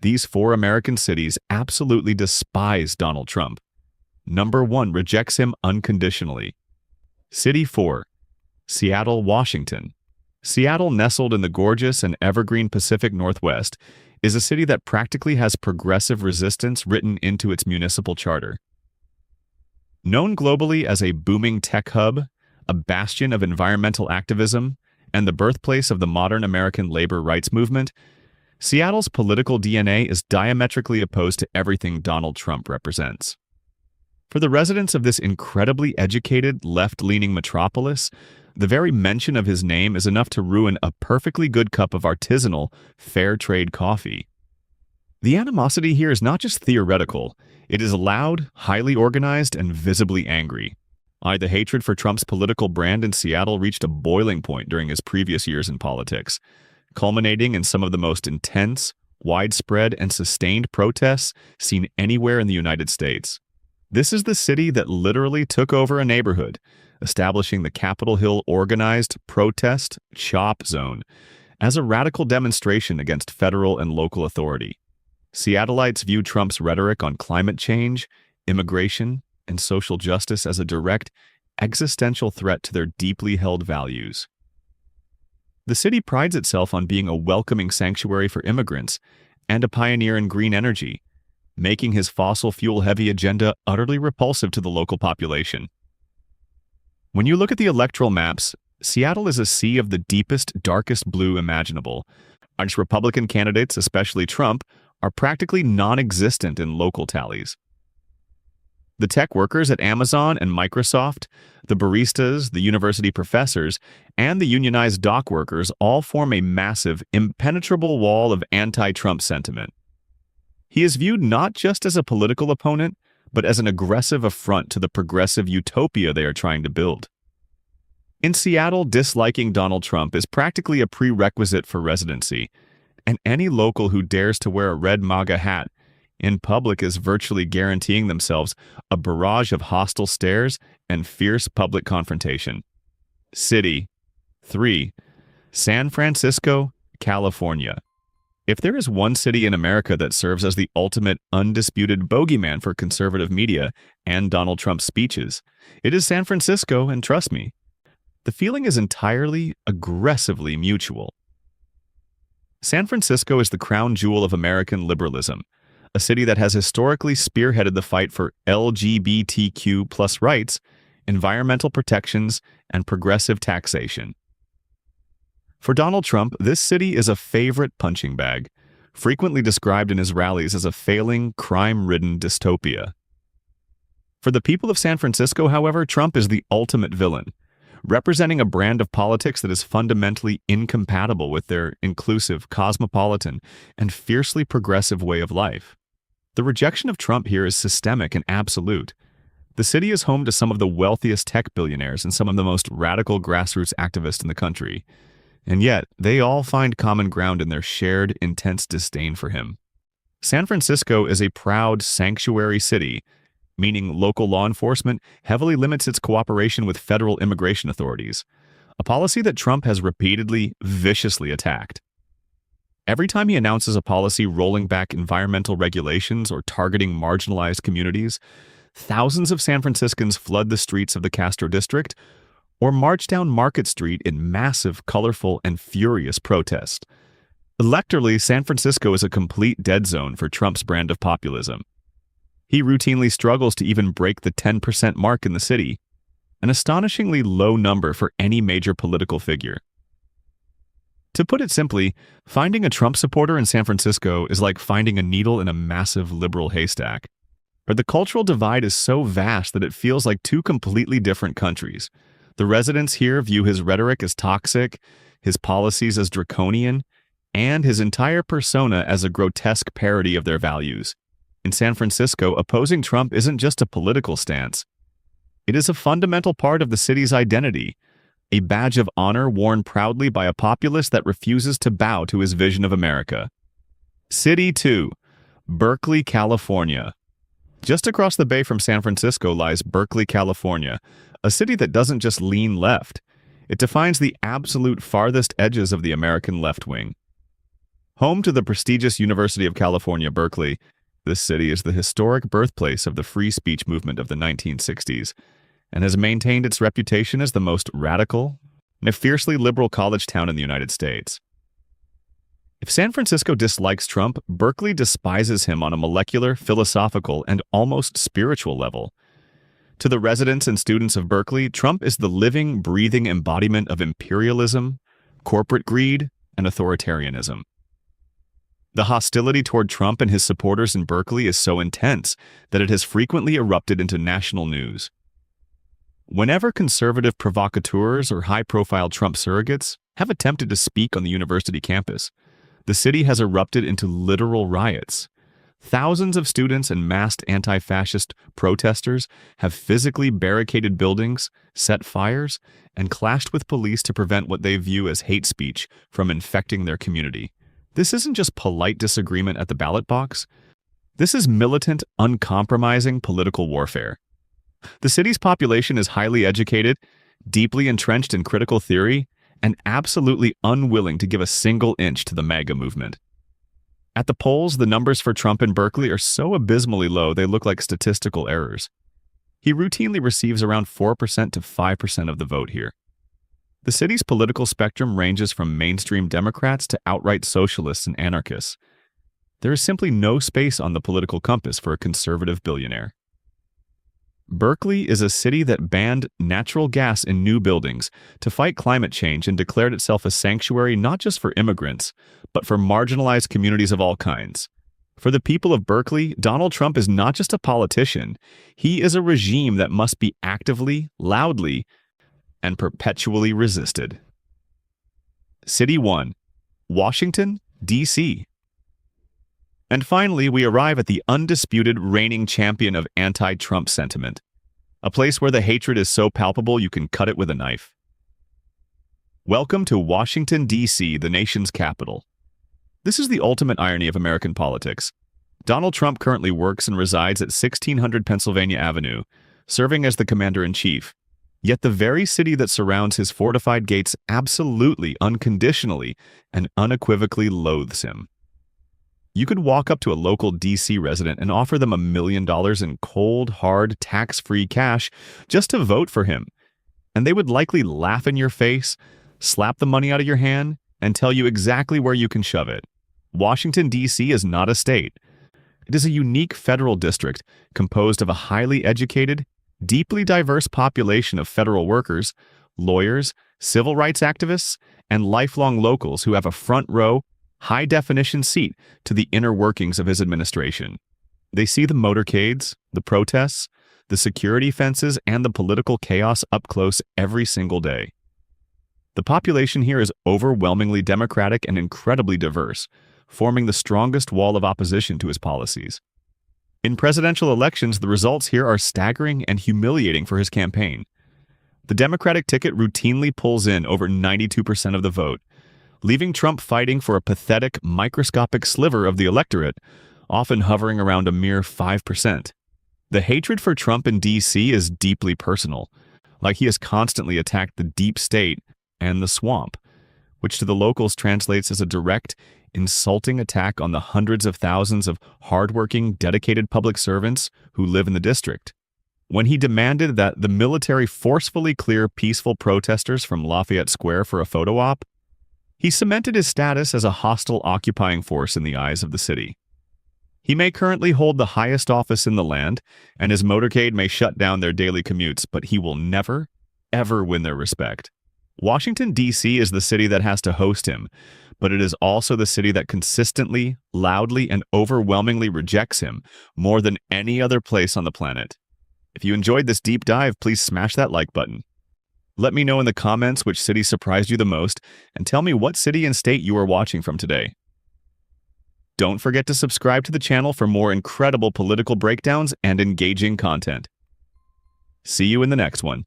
these four American cities absolutely despise Donald Trump. Number 1 rejects him unconditionally. City 4. Seattle, Washington. Seattle, nestled in the gorgeous and evergreen Pacific Northwest, is a city that practically has progressive resistance written into its municipal charter. Known globally as a booming tech hub, a bastion of environmental activism, and the birthplace of the modern American labor rights movement, Seattle's political DNA is diametrically opposed to everything Donald Trump represents. For the residents of this incredibly educated, left-leaning metropolis, the very mention of his name is enough to ruin a perfectly good cup of artisanal, fair trade coffee. The animosity here is not just theoretical, it is loud, highly organized, and visibly angry. The hatred for Trump's political brand in Seattle reached a boiling point during his previous years in politics, culminating in some of the most intense, widespread, and sustained protests seen anywhere in the United States. This is the city that literally took over a neighborhood, establishing the Capitol Hill Organized Protest Chop Zone as a radical demonstration against federal and local authority. Seattleites view Trump's rhetoric on climate change, immigration, and social justice as a direct, existential threat to their deeply held values. The city prides itself on being a welcoming sanctuary for immigrants and a pioneer in green energy, making his fossil fuel-heavy agenda utterly repulsive to the local population. When you look at the electoral maps, Seattle is a sea of the deepest, darkest blue imaginable. Its Republican candidates, especially Trump, are practically non-existent in local tallies. The tech workers at Amazon and Microsoft, the baristas, the university professors, and the unionized dock workers all form a massive, impenetrable wall of anti-Trump sentiment. He is viewed not just as a political opponent, but as an aggressive affront to the progressive utopia they are trying to build. In Seattle, disliking Donald Trump is practically a prerequisite for residency, and any local who dares to wear a red MAGA hat in public is virtually guaranteeing themselves a barrage of hostile stares and fierce public confrontation. City 3. San Francisco, California. If there is one city in America that serves as the ultimate undisputed bogeyman for conservative media and Donald Trump's speeches, it is San Francisco, and trust me, the feeling is entirely, aggressively mutual. San Francisco is the crown jewel of American liberalism, a city that has historically spearheaded the fight for LGBTQ+ rights, environmental protections, and progressive taxation. For Donald Trump, this city is a favorite punching bag, frequently described in his rallies as a failing, crime-ridden dystopia. For the people of San Francisco, however, Trump is the ultimate villain, representing a brand of politics that is fundamentally incompatible with their inclusive, cosmopolitan, and fiercely progressive way of life. The rejection of Trump here is systemic and absolute. The city is home to some of the wealthiest tech billionaires and some of the most radical grassroots activists in the country. And yet, they all find common ground in their shared, intense disdain for him. San Francisco is a proud sanctuary city, meaning local law enforcement heavily limits its cooperation with federal immigration authorities, a policy that Trump has repeatedly, viciously attacked. Every time he announces a policy rolling back environmental regulations or targeting marginalized communities, thousands of San Franciscans flood the streets of the Castro district or march down Market Street in massive, colorful, and furious protest. Electorally, San Francisco is a complete dead zone for Trump's brand of populism. He routinely struggles to even break the 10% mark in the city, an astonishingly low number for any major political figure. To put it simply, finding a Trump supporter in San Francisco is like finding a needle in a massive liberal haystack. Or the cultural divide is so vast that it feels like two completely different countries. The residents here view his rhetoric as toxic, his policies as draconian, and his entire persona as a grotesque parody of their values. In San Francisco, opposing Trump isn't just a political stance. It is a fundamental part of the city's identity, a badge of honor worn proudly by a populace that refuses to bow to his vision of America. City 2. Berkeley, California. Just across the bay from San Francisco lies Berkeley, California, a city that doesn't just lean left. It defines the absolute farthest edges of the American left wing. Home to the prestigious University of California, Berkeley, this city is the historic birthplace of the free speech movement of the 1960s and has maintained its reputation as the most radical and a fiercely liberal college town in the United States. If San Francisco dislikes Trump, Berkeley despises him on a molecular, philosophical, and almost spiritual level. To the residents and students of Berkeley, Trump is the living, breathing embodiment of imperialism, corporate greed, and authoritarianism. The hostility toward Trump and his supporters in Berkeley is so intense that it has frequently erupted into national news. Whenever conservative provocateurs or high-profile Trump surrogates have attempted to speak on the university campus, the city has erupted into literal riots. Thousands of students and masked anti-fascist protesters have physically barricaded buildings, set fires, and clashed with police to prevent what they view as hate speech from infecting their community. This isn't just polite disagreement at the ballot box. This is militant, uncompromising political warfare. The city's population is highly educated, deeply entrenched in critical theory, and absolutely unwilling to give a single inch to the MAGA movement. At the polls, the numbers for Trump in Berkeley are so abysmally low they look like statistical errors. He routinely receives around 4% to 5% of the vote here. The city's political spectrum ranges from mainstream Democrats to outright socialists and anarchists. There is simply no space on the political compass for a conservative billionaire. Berkeley is a city that banned natural gas in new buildings to fight climate change and declared itself a sanctuary not just for immigrants, but for marginalized communities of all kinds. For the people of Berkeley, Donald Trump is not just a politician, he is a regime that must be actively, loudly, and perpetually resisted. City 1. Washington, D.C. And finally, we arrive at the undisputed reigning champion of anti-Trump sentiment, a place where the hatred is so palpable you can cut it with a knife. Welcome to Washington, D.C., the nation's capital. This is the ultimate irony of American politics. Donald Trump currently works and resides at 1600 Pennsylvania Avenue, serving as the commander-in-chief. Yet the very city that surrounds his fortified gates absolutely, unconditionally, and unequivocally loathes him. You could walk up to a local D.C. resident and offer them $1 million in cold, hard, tax-free cash just to vote for him, and they would likely laugh in your face, slap the money out of your hand, and tell you exactly where you can shove it. Washington, D.C. is not a state. It is a unique federal district composed of a highly educated, deeply diverse population of federal workers, lawyers, civil rights activists, and lifelong locals who have a front-row, high-definition seat to the inner workings of his administration. They see the motorcades, the protests, the security fences, and the political chaos up close every single day. The population here is overwhelmingly democratic and incredibly diverse, forming the strongest wall of opposition to his policies. In presidential elections, the results here are staggering and humiliating for his campaign. The Democratic ticket routinely pulls in over 92% of the vote, leaving Trump fighting for a pathetic, microscopic sliver of the electorate, often hovering around a mere 5%. The hatred for Trump in D.C. is deeply personal, like he has constantly attacked the deep state and the swamp, which to the locals translates as a direct, insulting attack on the hundreds of thousands of hardworking, dedicated public servants who live in the district. When he demanded that the military forcefully clear peaceful protesters from Lafayette Square for a photo op, he cemented his status as a hostile occupying force in the eyes of the city. He may currently hold the highest office in the land, and his motorcade may shut down their daily commutes, but he will never, ever win their respect. Washington, D.C. is the city that has to host him, but it is also the city that consistently, loudly, and overwhelmingly rejects him more than any other place on the planet. If you enjoyed this deep dive, please smash that like button. Let me know in the comments which city surprised you the most, and tell me what city and state you are watching from today. Don't forget to subscribe to the channel for more incredible political breakdowns and engaging content. See you in the next one.